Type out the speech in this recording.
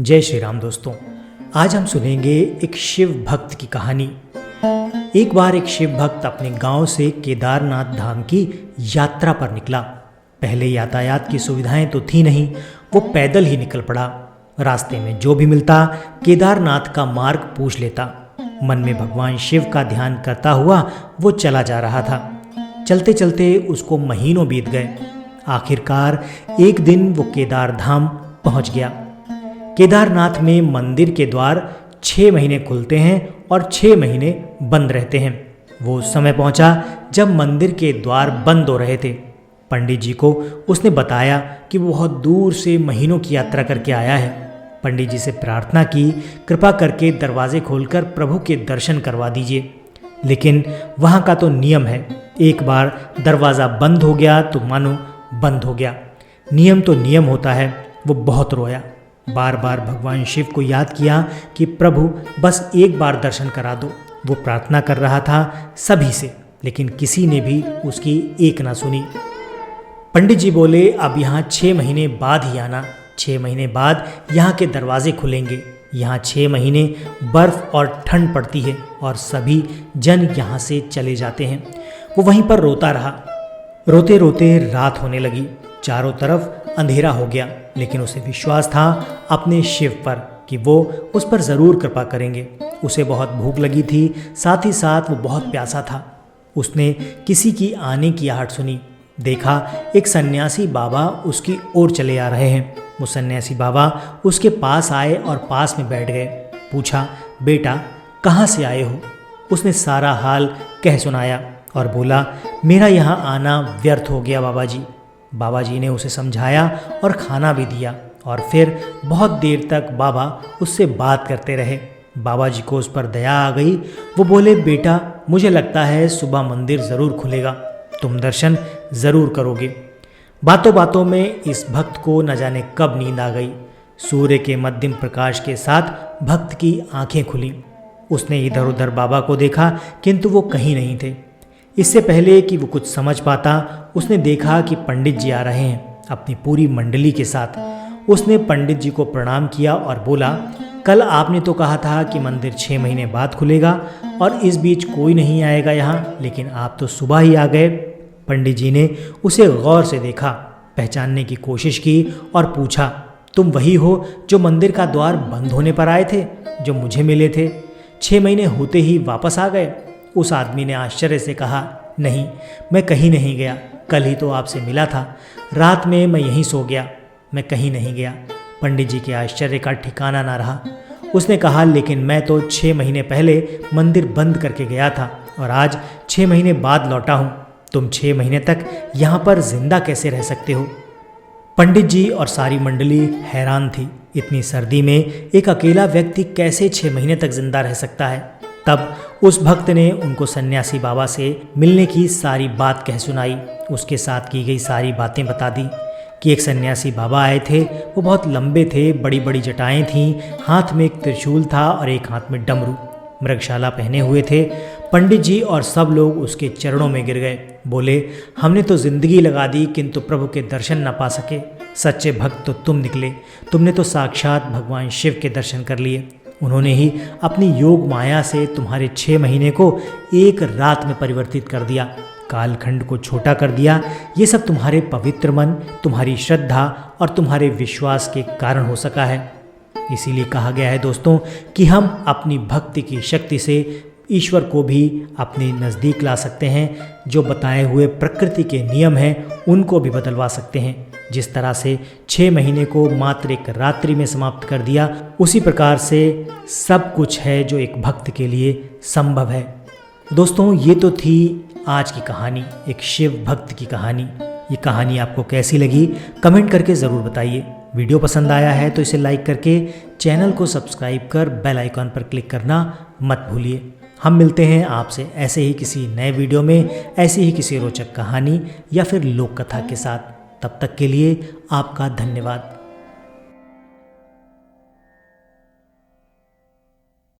जय श्री राम दोस्तों। आज हम सुनेंगे एक शिव भक्त की कहानी। एक बार एक शिव भक्त अपने गांव से केदारनाथ धाम की यात्रा पर निकला। पहले यातायात की सुविधाएं तो थी नहीं, वो पैदल ही निकल पड़ा। रास्ते में जो भी मिलता केदारनाथ का मार्ग पूछ लेता। मन में भगवान शिव का ध्यान करता हुआ वो चला जा रहा था। चलते चलते उसको महीनों बीत गए। आखिरकार एक दिन वो केदार धाम पहुंच गया। केदारनाथ में मंदिर के द्वार 6 महीने खुलते हैं और 6 महीने बंद रहते हैं। वो उस समय पहुंचा जब मंदिर के द्वार बंद हो रहे थे। पंडित जी को उसने बताया कि वो बहुत दूर से महीनों की यात्रा करके आया है। पंडित जी से प्रार्थना की, कृपा करके दरवाजे खोलकर प्रभु के दर्शन करवा दीजिए। लेकिन वहाँ का तो नियम है, एक बार दरवाज़ा बंद हो गया तो मानो बंद हो गया। नियम तो नियम होता है। वो बहुत रोया, बार बार भगवान शिव को याद किया कि प्रभु बस एक बार दर्शन करा दो। वो प्रार्थना कर रहा था सभी से, लेकिन किसी ने भी उसकी एक ना सुनी। पंडित जी बोले, अब यहाँ 6 महीने बाद ही आना। 6 महीने बाद यहाँ के दरवाजे खुलेंगे। यहाँ 6 महीने बर्फ और ठंड पड़ती है और सभी जन यहाँ से चले जाते हैं। वो वहीं पर रोता रहा। रोते रोते रात होने लगी, चारों तरफ अंधेरा हो गया, लेकिन उसे विश्वास था अपने शिव पर कि वो उस पर ज़रूर कृपा करेंगे। उसे बहुत भूख लगी थी, साथ ही साथ वो बहुत प्यासा था। उसने किसी की आने की आहट सुनी। देखा एक सन्यासी बाबा उसकी ओर चले आ रहे हैं। वो सन्यासी बाबा उसके पास आए और पास में बैठ गए। पूछा, बेटा कहाँ से आए हो? उसने सारा हाल कह सुनाया और बोला, मेरा यहाँ आना व्यर्थ हो गया बाबा जी। बाबा जी ने उसे समझाया और खाना भी दिया और फिर बहुत देर तक बाबा उससे बात करते रहे। बाबा जी को उस पर दया आ गई। वो बोले, बेटा मुझे लगता है सुबह मंदिर ज़रूर खुलेगा, तुम दर्शन ज़रूर करोगे। बातों बातों में इस भक्त को न जाने कब नींद आ गई। सूर्य के मध्यम प्रकाश के साथ भक्त की आंखें खुली। उसने इधर उधर बाबा को देखा, किंतु वो कहीं नहीं थे। इससे पहले कि वो कुछ समझ पाता, उसने देखा कि पंडित जी आ रहे हैं अपनी पूरी मंडली के साथ। उसने पंडित जी को प्रणाम किया और बोला, कल आपने तो कहा था कि मंदिर 6 महीने बाद खुलेगा और इस बीच कोई नहीं आएगा यहाँ, लेकिन आप तो सुबह ही आ गए। पंडित जी ने उसे गौर से देखा, पहचानने की कोशिश की और पूछा, तुम वही हो जो मंदिर का द्वार बंद होने पर आए थे, जो मुझे मिले थे? 6 महीने होते ही वापस आ गए? उस आदमी ने आश्चर्य से कहा, नहीं, मैं कहीं नहीं गया। कल ही तो आपसे मिला था। रात में मैं यहीं सो गया, मैं कहीं नहीं गया। पंडित जी के आश्चर्य का ठिकाना ना रहा। उसने कहा, लेकिन मैं तो 6 महीने पहले मंदिर बंद करके गया था और आज 6 महीने बाद लौटा हूँ। तुम 6 महीने तक यहाँ पर जिंदा कैसे रह सकते हो? पंडित जी और सारी मंडली हैरान थी। इतनी सर्दी में एक अकेला व्यक्ति कैसे 6 महीने तक जिंदा रह सकता है? तब उस भक्त ने उनको सन्यासी बाबा से मिलने की सारी बात कह सुनाई। उसके साथ की गई सारी बातें बता दी कि एक सन्यासी बाबा आए थे। वो बहुत लंबे थे, बड़ी बड़ी जटाएं थीं, हाथ में एक त्रिशूल था और एक हाथ में डमरू, मृगशाला पहने हुए थे। पंडित जी और सब लोग उसके चरणों में गिर गए। बोले, हमने तो जिंदगी लगा दी किंतु प्रभु के दर्शन न पा सके। सच्चे भक्त तो तुम निकले। तुमने तो साक्षात भगवान शिव के दर्शन कर लिए। उन्होंने ही अपनी योग माया से तुम्हारे 6 महीने को एक रात में परिवर्तित कर दिया, कालखंड को छोटा कर दिया। ये सब तुम्हारे पवित्र मन, तुम्हारी श्रद्धा और तुम्हारे विश्वास के कारण हो सका है। इसीलिए कहा गया है दोस्तों कि हम अपनी भक्ति की शक्ति से ईश्वर को भी अपने नज़दीक ला सकते हैं। जो बताए हुए प्रकृति के नियम हैं उनको भी बदलवा सकते हैं। जिस तरह से 6 महीने को मात्र एक रात्रि में समाप्त कर दिया, उसी प्रकार से सब कुछ है जो एक भक्त के लिए संभव है। दोस्तों, ये तो थी आज की कहानी, एक शिव भक्त की कहानी। ये कहानी आपको कैसी लगी कमेंट करके ज़रूर बताइए। वीडियो पसंद आया है तो इसे लाइक करके चैनल को सब्सक्राइब कर बेल आइकॉन पर क्लिक करना मत भूलिए। हम मिलते हैं आपसे ऐसे ही किसी नए वीडियो में, ऐसी ही किसी रोचक कहानी या फिर लोक कथा के साथ। तब तक के लिए आपका धन्यवाद।